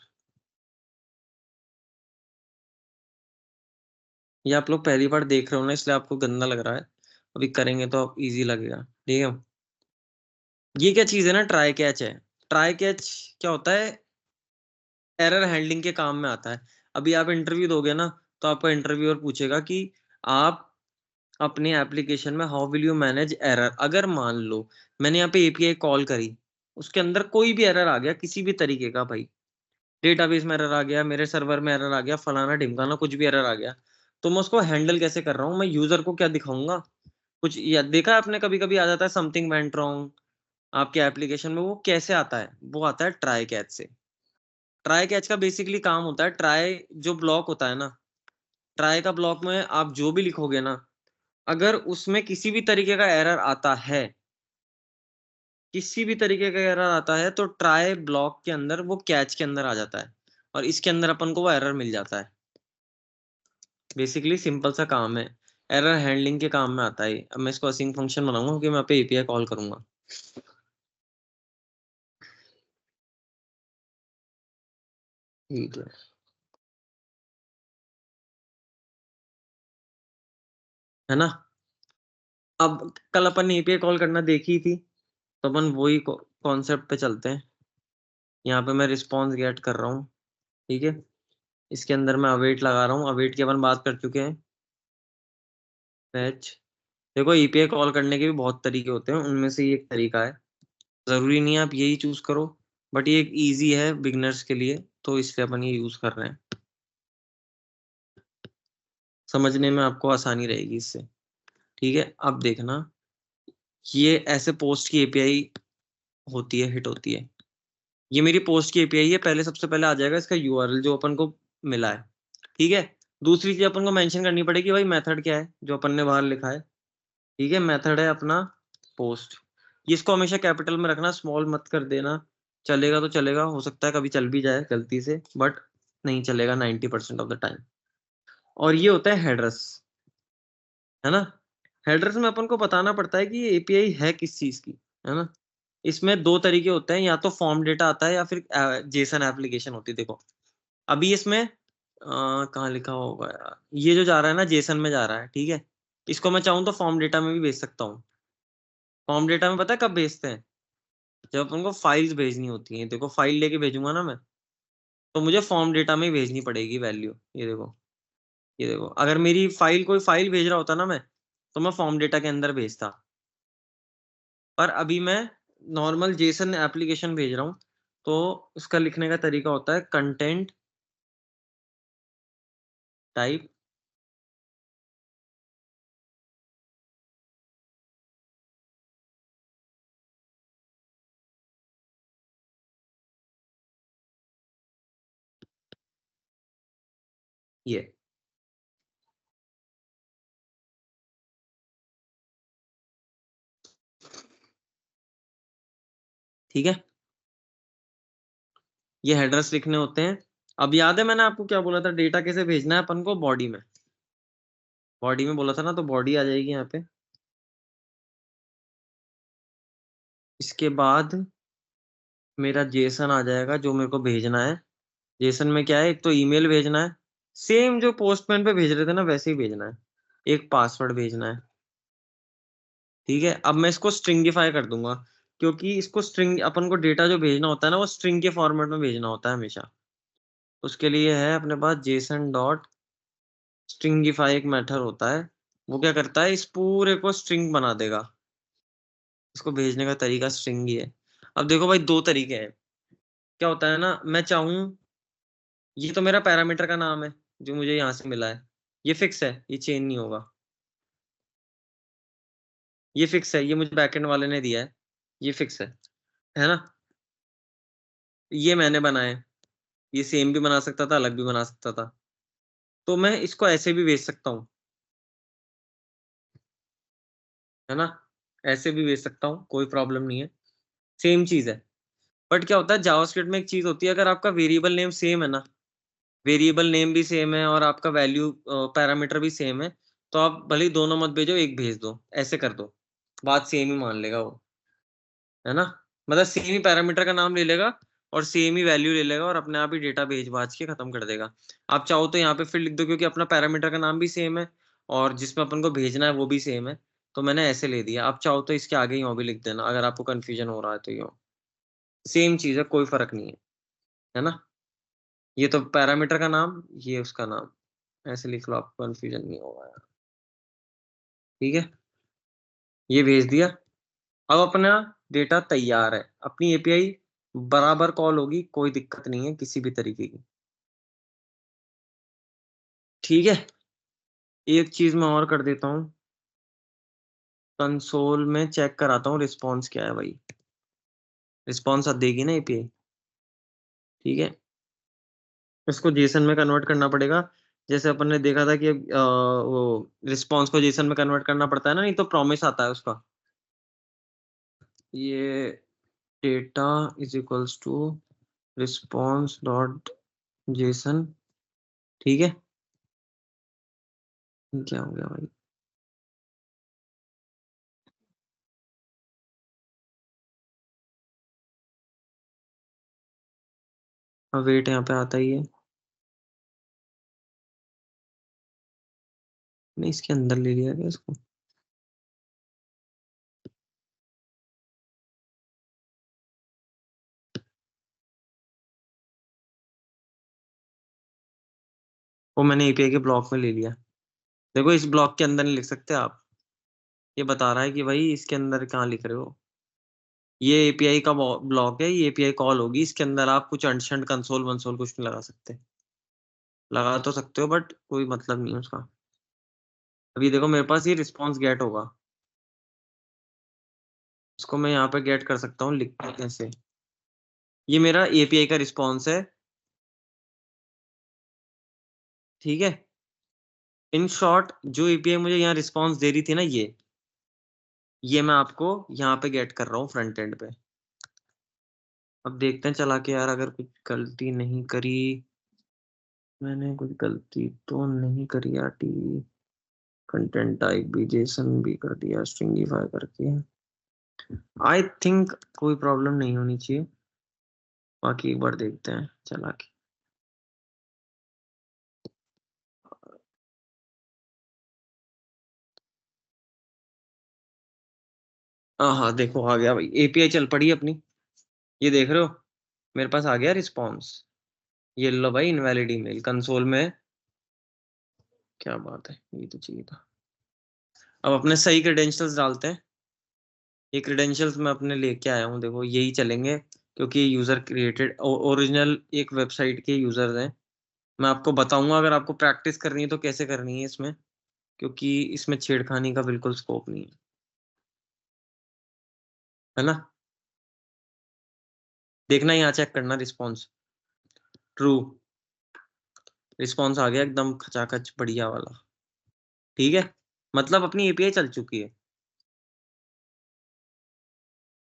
S2: ये आप लोग पहली बार देख रहे हो ना, इसलिए आपको गंदा लग रहा है, अभी करेंगे तो इजी लगेगा, ठीक है। ये क्या चीज है ना, ट्राई कैच है। ट्राई कैच क्या होता है, एरर हैंडलिंग के काम में आता है। अभी आप इंटरव्यू दोगे ना, तो आपको इंटरव्यूअर पूछेगा कि आप अपने एप्लीकेशन में how will you manage error. अगर मान लो मैंने यहाँ पे एपीआई कॉल करी, उसके अंदर कोई भी एरर आ गया किसी भी तरीके का, भाई डेटाबेस में एरर आ गया, मेरे सर्वर में एरर आ गया, फलाना ढिमकाना कुछ भी एरर आ गया, तो मैं उसको हैंडल कैसे कर रहा हूँ, मैं यूजर को क्या दिखाऊंगा। कुछ या देखा आपने, कभी कभी आ जाता है समथिंग वेंट रॉन्ग आपके एप्लीकेशन में, वो कैसे आता है, वो आता है ट्राई कैच से। ट्राई कैच का बेसिकली काम होता है, ट्राई जो ब्लॉक होता है ना, ट्राई का ब्लॉक में आप जो भी लिखोगे ना, अगर उसमें किसी भी तरीके का एरर आता है, किसी भी तरीके का एरर आता है, तो ट्राई ब्लॉक के अंदर वो कैच के अंदर आ जाता है और इसके अंदर अपन को वो एरर मिल जाता है। बेसिकली सिंपल सा काम है, एरर हैंडलिंग के काम में आता है। अब मैं इसको असिंक फंक्शन बनाऊंगा क्योंकि मैं पे एपीआई कॉल करूंगा। ठीक है, है ना। अब कल अपन ने एपीआई कॉल करना देखी थी, तो अपन वही कॉन्सेप्ट पे चलते हैं। यहाँ पे मैं रिस्पॉन्स गेट कर रहा हूँ, ठीक है। इसके अंदर मैं अवेट लगा रहा हूँ, अवेट की अपन बात कर चुके हैं। फैच, देखो एपीआई कॉल करने के भी बहुत तरीके होते हैं, उनमें से ये एक तरीका है। जरूरी नहीं है आप यही चूज करो, बट ये एक इजी है बिगनर्स के लिए, तो इसलिए अपन ये यूज कर रहे हैं। समझने में आपको आसानी रहेगी इससे, ठीक है। अब देखना, ये ऐसे पोस्ट की एपीआई होती है, हिट होती है। ये मेरी पोस्ट की एपीआई है, पहले सबसे पहले आ जाएगा इसका यूआरएल जो अपन को मिला है, ठीक है। दूसरी चीज अपन को मेंशन करनी पड़ेगी, भाई मेथड क्या है जो अपन ने बाहर लिखा है, ठीक है। मेथड है अपना पोस्ट, इसको हमेशा कैपिटल में रखना, स्मॉल मत कर देना। चलेगा तो चलेगा, हो सकता है कभी चल भी जाए गलती से, बट नहीं चलेगा 90% ऑफ द टाइम। और ये होता है हेडर्स, है ना। हेडर्स में अपन को बताना पड़ता है कि ये एपीआई है किस चीज की, है ना। इसमें दो तरीके होते हैं, या तो फॉर्म डेटा आता है या फिर जेसन एप्लीकेशन होती है। देखो अभी इसमें कहाँ लिखा होगा यार, ये जो जा रहा है ना जेसन में जा रहा है, ठीक है। इसको मैं चाहूँ तो फॉर्म डेटा में भी भेज सकता हूँ। फॉर्म डेटा में पता है कब भेजते हैं, जब अपन को फाइल्स भेजनी होती हैं। देखो फाइल लेके भेजूंगा ना मैं, तो मुझे फॉर्म डेटा में ही भेजनी पड़ेगी वैल्यू। ये देखो, ये देखो, अगर मेरी फाइल, कोई फाइल भेज रहा होता ना मैं, तो मैं फॉर्म डेटा के अंदर भेजता। पर अभी मैं नॉर्मल जेसन एप्लीकेशन भेज रहा हूँ, तो इसका लिखने का तरीका होता है कंटेंट टाइप ये, ठीक है। ये हेडर्स लिखने होते हैं। अब याद है मैंने आपको क्या बोला था, डेटा कैसे भेजना है अपन को, बॉडी में, बॉडी में बोला था ना, तो बॉडी आ जाएगी यहाँ पे। इसके बाद मेरा जेसन आ जाएगा जो मेरे को भेजना है। जेसन में क्या है, एक तो ईमेल भेजना है, सेम जो पोस्टमैन पे भेज रहे थे ना वैसे ही भेजना है। एक पासवर्ड भेजना है, ठीक है। अब मैं इसको स्ट्रिंगिफाई कर दूंगा, क्योंकि इसको स्ट्रिंग, अपन को डेटा जो भेजना होता है ना वो स्ट्रिंग के फॉर्मेट में भेजना होता है हमेशा। उसके लिए है अपने पास जेसन डॉट स्ट्रिंगिफाई, एक मेथड होता है। वो क्या करता है, इस पूरे को स्ट्रिंग बना देगा। इसको भेजने का तरीका स्ट्रिंग ही है। अब देखो भाई, दो तरीके हैं। क्या होता है ना, मैं चाहूँ, ये तो मेरा पैरामीटर का नाम है जो मुझे यहाँ से मिला है, ये फिक्स है, ये चेंज नहीं होगा। ये फिक्स है, ये मुझे बैकएंड वाले ने दिया है, ये फिक्स है ना। ये मैंने बनाया है, ये सेम भी बना सकता था, अलग भी बना सकता था। तो मैं इसको ऐसे भी भेज सकता हूँ, है ना। ऐसे भी भेज सकता हूँ, कोई प्रॉब्लम नहीं है, सेम चीज है। बट क्या होता है जावास्क्रिप्ट में, एक चीज होती है, अगर आपका वेरिएबल नेम सेम है ना, वेरिएबल नेम भी सेम है और आपका वैल्यू पैरामीटर भी सेम है, तो आप भले ही दोनों मत भेजो, एक भेज दो, ऐसे कर दो, बात सेम ही मान लेगा वो, है ना। मतलब सेम ही पैरामीटर का नाम ले लेगा और सेम ही वैल्यू ले लेगा और अपने आप ही डेटा भेज भाज के खत्म कर देगा। आप चाहो तो यहाँ पे फिर लिख दो, क्योंकि अपना पैरामीटर का नाम भी सेम है और जिसमें अपन को भेजना है वो भी सेम है, तो मैंने ऐसे ले दिया। आप चाहो तो इसके आगे यहाँ भी लिख देना, अगर आपको कंफ्यूजन हो रहा है तो। यो सेम चीज है, कोई फर्क नहीं है ना। ये तो पैरामीटर का नाम, ये उसका नाम, ऐसे लिख लो, आपको कंफ्यूजन नहीं होगा यार, ठीक है। ये भेज दिया। अब अपना डेटा तैयार है, अपनी एपीआई बराबर कॉल होगी, कोई दिक्कत नहीं है किसी भी तरीके की, ठीक है। एक चीज मैं और कर देता हूँ, कंसोल में चेक कराता हूँ रिस्पॉन्स क्या है भाई। रिस्पॉन्स अब देगी ना एपीआई, ठीक है। इसको जेसन में कन्वर्ट करना पड़ेगा, जैसे अपन ने देखा था कि वो रिस्पॉन्स को जेसन में कन्वर्ट करना पड़ता है ना, नहीं तो प्रॉमिस आता है उसका। ये data is equals to response dot JSON, ठीक है। क्या हो गया भाई? अब वेट यहाँ पे आता ही है। नहीं, इसके अंदर ले लिया क्या इसको? वो मैंने एपीआई के ब्लॉक में ले लिया। देखो इस ब्लॉक के अंदर नहीं लिख सकते आप, ये बता रहा है कि भाई इसके अंदर कहाँ लिख रहे हो। ये एपीआई का ब्लॉक है, ये एपीआई कॉल होगी, इसके अंदर आप कुछ अंशंट कंसोल वंसोल कुछ नहीं लगा सकते। लगा तो सकते हो बट कोई मतलब नहीं है उसका। अभी देखो मेरे पास ये रिस्पॉन्स गेट होगा, उसको मैं यहाँ पे गेट कर सकता हूँ लिख के कैसे। ये मेरा एपीआई का रिस्पॉन्स है, ठीक है। इन शॉर्ट जो एपीआई मुझे यहाँ रिस्पॉन्स दे रही थी ना, ये मैं आपको यहाँ पे गेट कर रहा हूँ फ्रंट एंड पे। अब देखते हैं चला के यार, अगर कुछ गलती नहीं करी मैंने, कुछ गलती तो नहीं करी यार। टी कंटेंट टाइप भी जेसन भी कर दिया स्ट्रिंगीफाई करके। आई थिंक कोई प्रॉब्लम नहीं होनी चाहिए, बाकी एक बार देखते हैं चला के। हाँ देखो आ गया भाई, एपीआई चल पड़ी अपनी। ये देख रहे हो मेरे पास आ गया रिस्पॉन्स। ये लो भाई, इनवैलिड ईमेल कंसोल में। क्या बात है, ये तो चाहिए था। अब अपने सही क्रेडेंशियल्स डालते हैं। ये क्रेडेंशियल्स मैं अपने लेके आया हूँ, देखो यही चलेंगे क्योंकि यूजर क्रिएटेड ओरिजिनल एक वेबसाइट के यूजर्स हैं। मैं आपको बताऊंगा अगर आपको प्रैक्टिस करनी है तो कैसे करनी है इसमें, क्योंकि इसमें छेड़खानी का बिल्कुल स्कोप नहीं है ना। देखना यहाँ चेक करना रिस्पॉन्स, ट्रू रिस्पॉन्स आ गया एकदम खचाखच बढ़िया वाला, ठीक है। मतलब अपनी एपीआई चल चुकी है,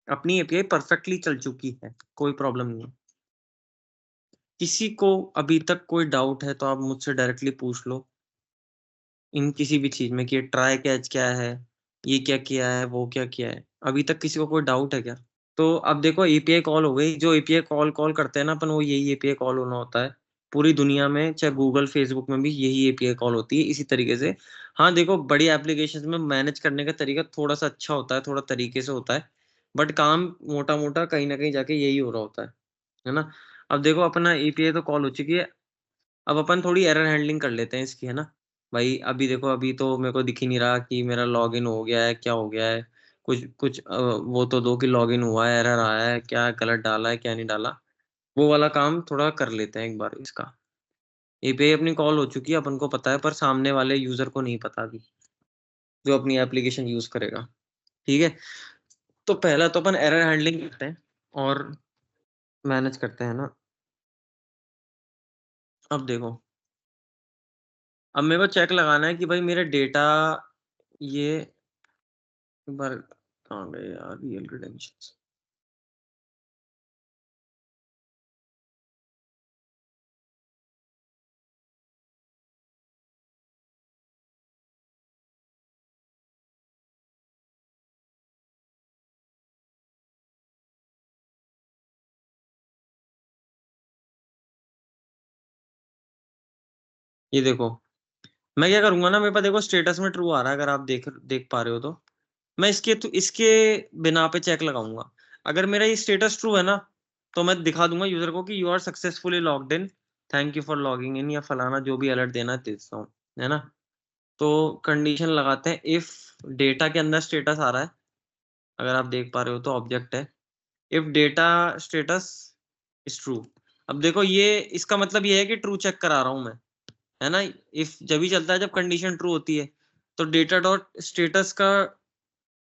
S2: अपनी एपीआई परफेक्टली चल चुकी है, कोई प्रॉब्लम नहीं है। किसी को अभी तक कोई डाउट है तो आप मुझसे डायरेक्टली पूछ लो इन किसी भी चीज में कि ट्राई कैच क्या है, ये क्या किया है, वो क्या किया है। अभी तक किसी को कोई डाउट है क्या? तो अब देखो एपीआई कॉल हो गई, जो एपीआई कॉल कॉल करते हैं ना अपन, वो यही एपीआई कॉल होना होता है पूरी दुनिया में, चाहे गूगल फेसबुक में भी यही एपीआई कॉल होती है इसी तरीके से। हाँ देखो बड़ी एप्लीकेशंस में मैनेज करने का तरीका थोड़ा सा अच्छा होता है, थोड़ा तरीके से होता है, बट काम मोटा मोटा कहीं ना कहीं जाके यही हो रहा होता है ना। अब देखो अपना एपीआई तो कॉल हो चुकी है, अब अपन थोड़ी एरर हैंडलिंग कर लेते हैं इसकी, है ना। भाई अभी देखो, अभी तो मेरे को दिख ही नहीं रहा कि मेरा लॉगिन हो गया है क्या हो गया है। कुछ कुछ वो तो दो कि लॉगिन हुआ है, एरर आया है, क्या गलत डाला है क्या नहीं डाला। वो वाला काम थोड़ा कर लेते हैं एक बार इसका। एपीआई अपनी कॉल हो चुकी है, अपन को पता है, पर सामने वाले यूजर को नहीं पता अभी, जो अपनी एप्लीकेशन यूज करेगा, ठीक है। तो पहला तो अपन एरर हैंडलिंग करते हैं और मैनेज करते हैं ना। अब देखो, अब मेरे को चेक लगाना है कि भाई मेरा डेटा, ये एक बार कहाँ गए यार रियल क्रेडेंशियल्स। ये देखो मैं क्या करूंगा ना, मेरे पास देखो स्टेटस में ट्रू आ रहा है, अगर आप देख देख पा रहे हो तो मैं इसके बिना पे चेक लगाऊंगा। अगर मेरा ये स्टेटस ट्रू है ना, तो मैं दिखा दूंगा यूजर को कि you are successfully logged in, thank you for logging in, या फलाना जो भी अलर्ट देना देता हूँ, है ना। तो कंडीशन लगाते हैं, इफ डेटा के अंदर स्टेटस आ रहा है, अगर आप देख पा रहे हो तो ऑब्जेक्ट है, if data status is true. अब देखो ये इसका मतलब ये है कि ट्रू चेक करा रहा हूं मैं, है ना। इफ जब भी चलता है जब कंडीशन ट्रू होती है, तो डेटा डॉट स्टेटस का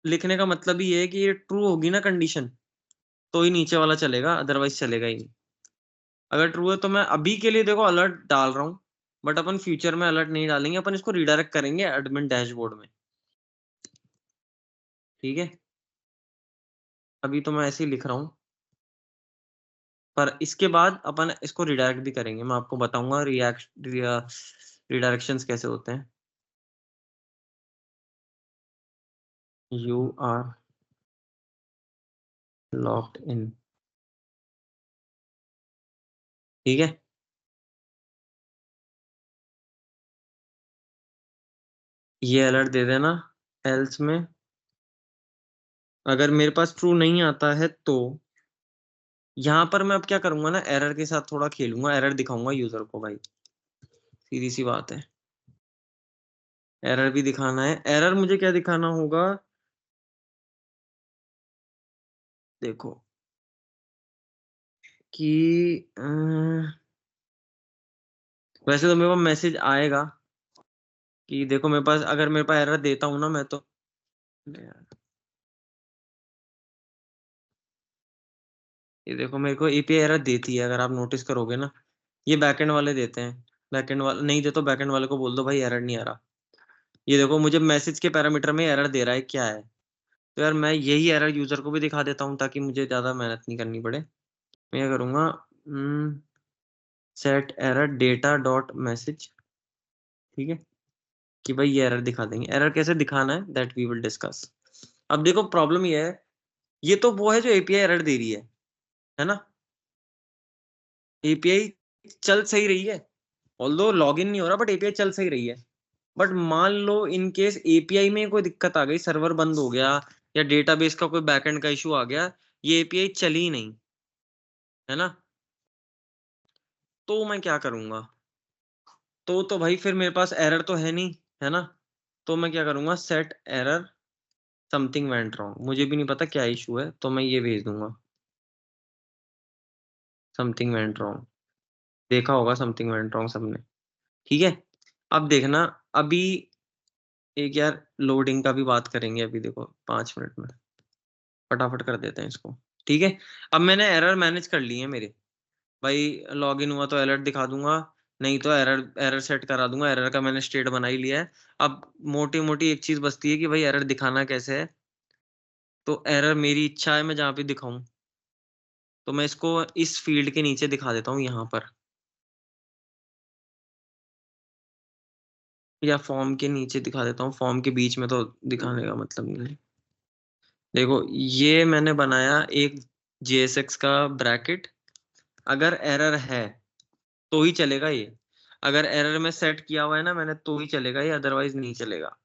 S2: लिखने का मतलब ही है कि ये ट्रू होगी ना कंडीशन, तो ही नीचे वाला चलेगा, अदरवाइज चलेगा ही नहीं। अगर ट्रू है तो मैं अभी के लिए देखो अलर्ट डाल रहा हूँ, बट अपन फ्यूचर में अलर्ट नहीं डालेंगे, अपन इसको रिडायरेक्ट करेंगे एडमिन डैशबोर्ड में, ठीक है। अभी तो मैं ऐसे ही लिख रहा हूँ, पर इसके बाद अपन इसको रिडायरेक्ट भी करेंगे, मैं आपको बताऊंगा रिडायरेक्शंस कैसे होते हैं। यू आर लॉग्ड इन, ठीक है। ये अलर्ट दे देना। एल्स में अगर मेरे पास ट्रू नहीं आता है तो यहाँ पर मैं अब क्या करूंगा ना, एरर के साथ थोड़ा खेलूंगा, एरर दिखाऊंगा यूजर को भाई, सीधी सी बात है। एरर भी दिखाना है। एरर मुझे क्या दिखाना होगा, देखो कि वैसे तो मेरे पास मैसेज आएगा कि देखो मेरे पास, अगर मेरे पास एरर देता हूँ ना मैं तो, ये देखो मेरे को एपीआई एरर देती है, अगर आप नोटिस करोगे ना, ये बैकएंड वाले देते हैं। बैकएंड वाले नहीं दे तो बैकएंड वाले को बोल दो भाई एरर नहीं आ रहा। ये देखो मुझे मैसेज के पैरामीटर में एरर दे रहा है, क्या है। तो यार मैं यही एरर यूजर को भी दिखा देता हूँ ताकि मुझे ज्यादा मेहनत नहीं करनी पड़े। मैं क्या करूंगा, set error data dot message, ठीक है, कि भाई ये एरर दिखा देंगे। एरर कैसे दिखाना है दैट वी विल डिस्कस। अब देखो प्रॉब्लम ये है, ये तो वो है जो एपीआई एरर दे रही है ना। एपीआई चल सही रही है, ऑल्दो लॉगिन नहीं हो रहा, बट एपीआई चल सही रही है। बट मान लो इन केस एपीआई में कोई दिक्कत आ गई, सर्वर बंद हो गया या डेटाबेस का कोई बैकएंड का इशू आ गया, ये एपीआई चली ही नहीं, है ना, तो मैं क्या करूंगा। तो भाई फिर मेरे पास एरर तो है नहीं, है ना। तो मैं क्या करूंगा, set error something went wrong, मुझे भी नहीं पता क्या इशू है, तो मैं ये भेज दूंगा समथिंग वेंट रॉन्ग। देखा होगा समथिंग वेंट रॉन्ग सबने, ठीक है। अब देखना, अभी एक यार लोडिंग का भी बात करेंगे, अभी देखो 5 मिनट में फटाफट कर देते हैं इसको, ठीक है। अब मैंने एरर मैनेज कर ली है मेरे, भाई लॉगिन हुआ तो अलर्ट दिखा दूंगा, नहीं तो एरर एरर सेट करा दूंगा, एरर का मैंने स्टेट बना ही लिया है। अब मोटी मोटी एक चीज बचती है कि भाई एरर दिखाना कैसे है। तो एरर मेरी इच्छा है मैं जहाँ पे दिखाऊं, तो मैं इसको इस फील्ड के नीचे दिखा देता हूँ यहाँ पर, या फॉर्म के नीचे दिखा देता हूँ, फॉर्म के बीच में तो दिखाने का मतलब नहीं है। देखो ये मैंने बनाया एक JSX का ब्रैकेट, अगर एरर है तो ही चलेगा ये, अगर एरर में सेट किया हुआ है ना मैंने तो ही चलेगा ये, अदरवाइज नहीं चलेगा।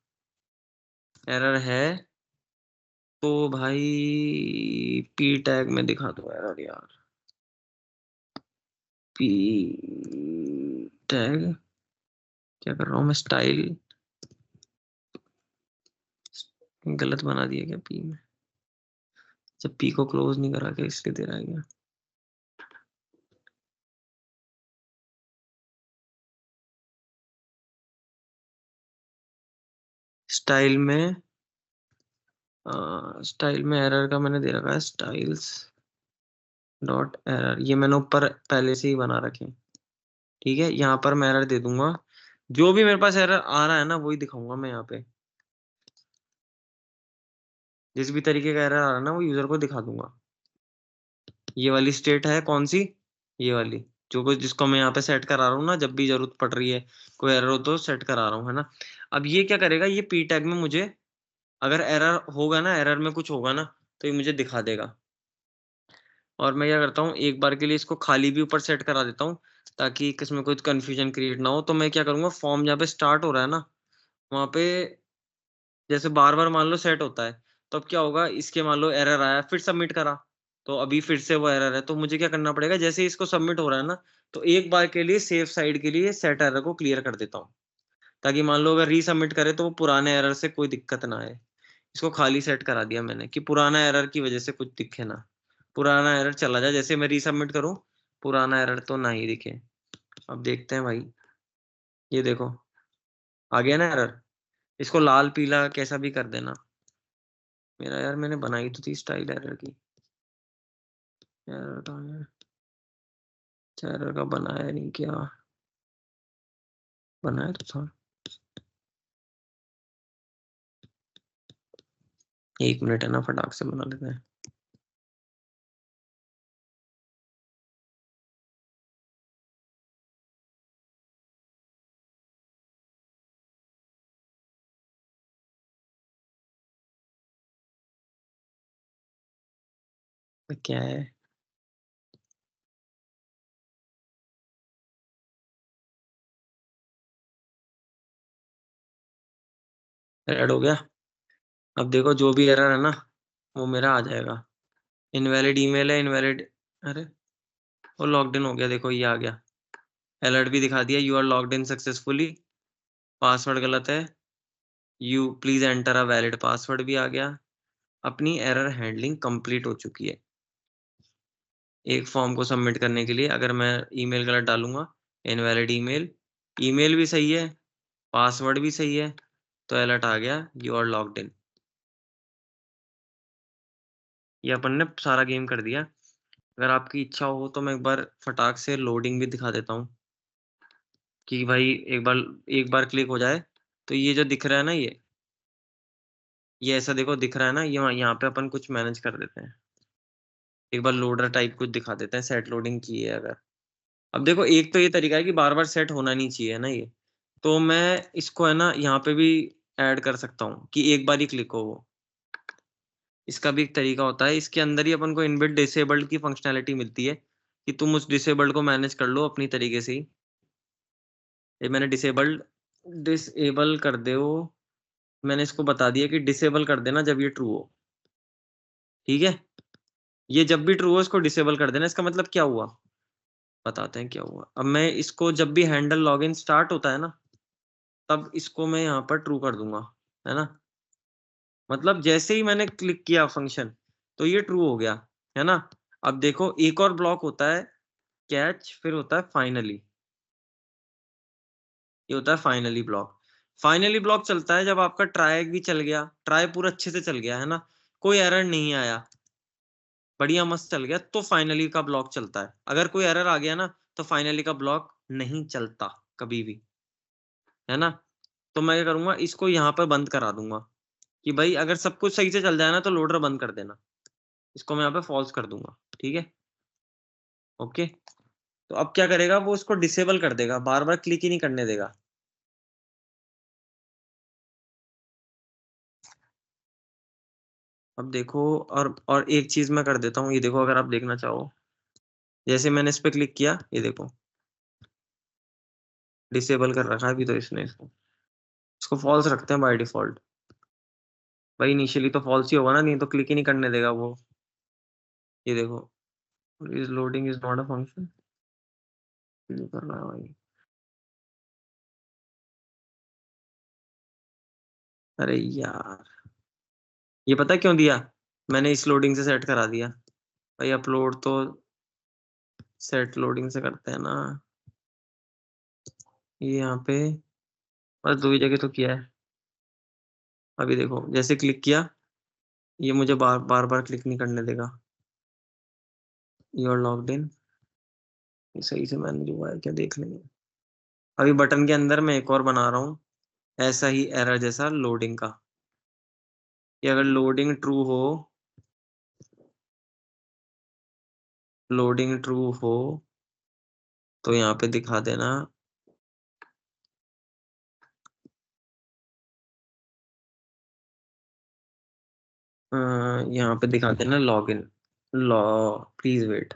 S2: एरर है तो भाई पी टैग में दिखा दो एरर यार, पी टैग, क्या कर रहा हूँ मैं, स्टाइल गलत बना दिया क्या पी में, जब पी को क्लोज नहीं करा के इसलिए दे रहा है क्या। स्टाइल में एरर का मैंने दे रखा है स्टाइल्स डॉट एरर, ये मैंने ऊपर पहले से ही बना रखे हैं, ठीक है। यहाँ पर मैं एरर दे दूंगा, जो भी मेरे पास एरर आ रहा है ना वही दिखाऊंगा मैं यहाँ पे, जिस भी तरीके का एरर आ रहा है ना वो यूजर को दिखा दूंगा। ये वाली स्टेट है कौन सी, ये वाली, जो कुछ जिसको मैं यहाँ पे सेट करा रहा हूँ ना, जब भी जरूरत पड़ रही है कोई एरर हो तो सेट करा रहा हूँ, है ना। अब ये क्या करेगा, ये पी टैग में मुझे अगर एरर होगा ना, एरर में कुछ होगा ना, तो ये मुझे दिखा देगा। और मैं क्या करता हूँ, एक बार के लिए इसको खाली भी ऊपर सेट करा देता हूँ ताकि किसमें कोई कंफ्यूजन क्रिएट ना हो। तो मैं क्या करूंगा, फॉर्म जहाँ पे स्टार्ट हो रहा है ना वहां पे, जैसे बार बार मान लो सेट होता है, तो अब क्या होगा, इसके मान लो एरर आया फिर सबमिट करा, तो अभी फिर से वो एरर है, तो मुझे क्या करना पड़ेगा, जैसे ही इसको सबमिट हो रहा है ना, तो एक बार के लिए सेफ साइड के लिए सेट एरर को क्लियर कर देता हूँ, ताकि मान लो अगर रीसबमिट करे तो वो पुराने एरर से कोई दिक्कत ना आए। इसको खाली सेट करा दिया मैंने कि पुराना एरर की वजह से कुछ दिखे ना, पुराना एरर चला जाए, जैसे मैं रीसबमिट करूँ पुराना एरर तो ना ही दिखे। अब देखते हैं भाई, ये देखो आ गया ना एरर, इसको लाल पीला कैसा भी कर देना। मेरा यार मैंने बनाई तो थी स्टाइल एरर की, एरर कहाँ है, अच्छा एरर का बनाया नहीं क्या, बनाया तो था। 1 मिनट है ना, फटाक से बना लेते हैं। क्या है? ऐड हो गया। अब देखो जो भी एरर है ना वो मेरा आ जाएगा। इनवैलिड ईमेल है, इनवैलिड, अरे वो लॉग्ड इन हो गया, देखो ये आ गया। अलर्ट भी दिखा दिया, you are logged in successfully, password गलत है, you please enter a valid password भी आ गया। अपनी एरर हैंडलिंग कंप्लीट हो चुकी है। एक फॉर्म को सबमिट करने के लिए अगर मैं ईमेल गलत डालूंगा, इनवैलिड ईमेल, ईमेल भी सही है, पासवर्ड भी सही है, तो अलर्ट आ गया, यू आर लॉग्ड इन। ये अपन ने सारा गेम कर दिया। अगर आपकी इच्छा हो तो मैं एक बार फटाक से लोडिंग भी दिखा देता हूँ कि भाई एक बार क्लिक हो जाए तो ये जो दिख रहा है ना, ये ऐसा देखो दिख रहा है ना, ये यहाँ पे अपन कुछ मैनेज कर देते हैं। एक बार लोडर टाइप कुछ दिखा देते हैं, सेट लोडिंग की है अगर। अब देखो एक तो ये तरीका है कि बार बार सेट होना नहीं चाहिए ना ये, तो मैं इसको है ना यहाँ पे भी ऐड कर सकता हूँ कि एक बार ही क्लिक हो वो। इसका भी एक तरीका होता है, इसके अंदर ही अपन को इनबिल्ट डिसेबल्ड की फंक्शनैलिटी मिलती है कि तुम उस डिसेबल्ड को मैनेज कर लो अपनी तरीके से ही। ये मैंने डिसेबल कर दे वो, मैंने इसको बता दिया कि डिसेबल कर देना जब ये ट्रू हो। ठीक है, ये जब भी ट्रू हो इसको डिसेबल कर देना। इसका मतलब क्या हुआ बताते हैं क्या हुआ। अब मैं इसको जब भी हैंडल लॉगिन स्टार्ट होता है ना, तब इसको मैं यहाँ पर ट्रू कर दूंगा, है ना। मतलब जैसे ही मैंने क्लिक किया फंक्शन तो ये ट्रू हो गया, है ना। अब देखो एक और ब्लॉक होता है कैच, फिर होता है फाइनली। ये होता है फाइनली ब्लॉक। फाइनली ब्लॉक चलता है जब आपका ट्राई भी चल गया, ट्राई पूरा अच्छे से चल गया, है ना, कोई एरर नहीं आया, बढ़िया मस्त चल गया, तो फाइनली का ब्लॉक चलता है। अगर कोई एरर आ गया ना तो फाइनली का ब्लॉक नहीं चलता कभी भी, है ना। तो मैं क्या करूंगा, इसको यहाँ पर बंद करा दूंगा कि भाई अगर सब कुछ सही से चल जाए ना तो लोडर बंद कर देना। इसको मैं यहाँ पे फॉल्स कर दूंगा, ठीक है, ओके। तो अब क्या करेगा वो, इसको डिसेबल कर देगा, बार बार क्लिक ही नहीं करने देगा। अब देखो, और एक चीज मैं कर देता हूँ, ये देखो अगर आप देखना चाहो, जैसे मैंने इस पे क्लिक किया, ये देखो डिसेबल कर रखा है अभी तो इसने इसको फॉल्स रखते हैं बाय डिफॉल्ट। भाई इनिशियली तो फॉल्स ही होगा ना, नहीं तो क्लिक ही नहीं करने देगा वो। ये देखो, is loading is not a function, कर रहा है भाई। अरे यार, ये पता क्यों दिया, मैंने इस लोडिंग से सेट करा दिया। भाई अपलोड तो सेट लोडिंग से करते हैं ना, ये यहाँ पे बस दो ही जगह तो किया है। अभी देखो जैसे क्लिक किया, ये मुझे बार बार बार क्लिक नहीं करने देगा। यू आर लॉग्ड इन, सही से मैंने जो है क्या देख लेंगे। अभी बटन के अंदर मैं एक और बना रहा हूँ ऐसा ही एरर जैसा लोडिंग का, कि अगर लोडिंग ट्रू हो तो यहाँ पे दिखा देना, यहाँ पे दिखा देना लॉगिन लॉ, प्लीज वेट।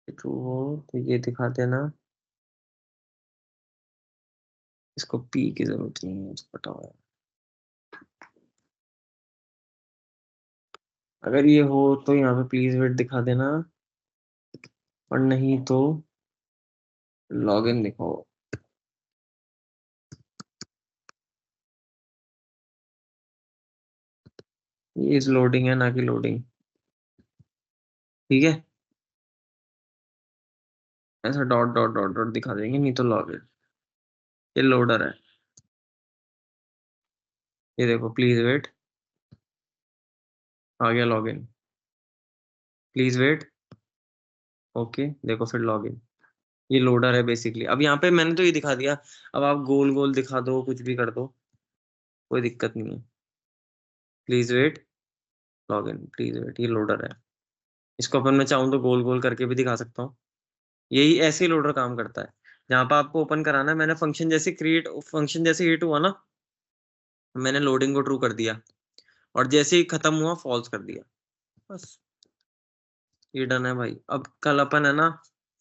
S2: ट्रू हो तो ये दिखा देना, इसको पी की जरूरत नहीं है, इसको हटाओ। अगर ये हो तो यहाँ पे प्लीज वेट दिखा देना, और नहीं तो लॉगिन दिखाओ। ये इस लोडिंग है ना कि लोडिंग, ठीक है, ऐसा डॉट डॉट डॉट डॉट दिखा देंगे, नहीं तो लॉगिन। ये लोडर है, ये देखो प्लीज वेट, आ गया लॉगिन, प्लीज वेट, ओके देखो फिर लॉगिन। ये लोडर है बेसिकली। अब यहाँ पे मैंने तो ये दिखा दिया, अब आप गोल गोल दिखा दो, कुछ भी कर दो, कोई दिक्कत नहीं है। Please wait, login, please wait, ये लोडर है। इसको अपन मैं चाहूँ तो गोल गोल करके भी दिखा सकता हूँ। यही ऐसे ही लोडर काम करता है। जहाँ पर आपको ओपन कराना है, मैंने फंक्शन जैसे हिट हुआ ना, मैंने लोडिंग को ट्रू कर दिया और जैसे ही खत्म हुआ फॉल्स कर दिया, बस ये डन है भाई। अब कल अपन है ना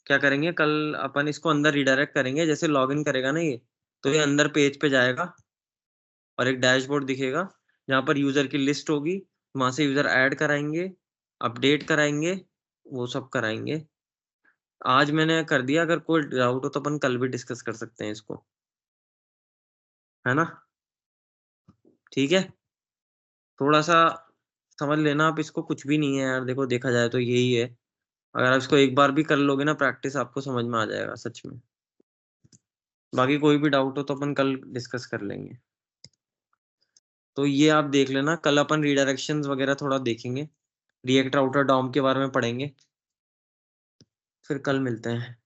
S2: क्या करेंगे, कल अपन इसको अंदर रिडायरेक्ट करेंगे। जैसे लॉगिन करेगा ना ये, तो ये अंदर पेज पे जाएगा और एक डैशबोर्ड दिखेगा जहाँ पर यूजर की लिस्ट होगी। वहां से यूजर ऐड कराएंगे, अपडेट कराएंगे, वो सब कराएंगे। आज मैंने कर दिया, अगर कोई डाउट हो तो अपन कल भी डिस्कस कर सकते हैं इसको, है ना? ठीक है, थोड़ा सा समझ लेना आप इसको, कुछ भी नहीं है यार, देखो देखा जाए तो यही है। अगर आप इसको एक बार भी कर लोगे ना प्रैक्टिस, आपको समझ में आ जाएगा सच में। बाकी कोई भी डाउट हो तो अपन कल डिस्कस कर लेंगे। तो ये आप देख लेना, कल अपन रीडायरेक्शंस वगैरह थोड़ा देखेंगे, रिएक्ट राउटर डॉम के बारे में पढ़ेंगे। फिर कल मिलते हैं।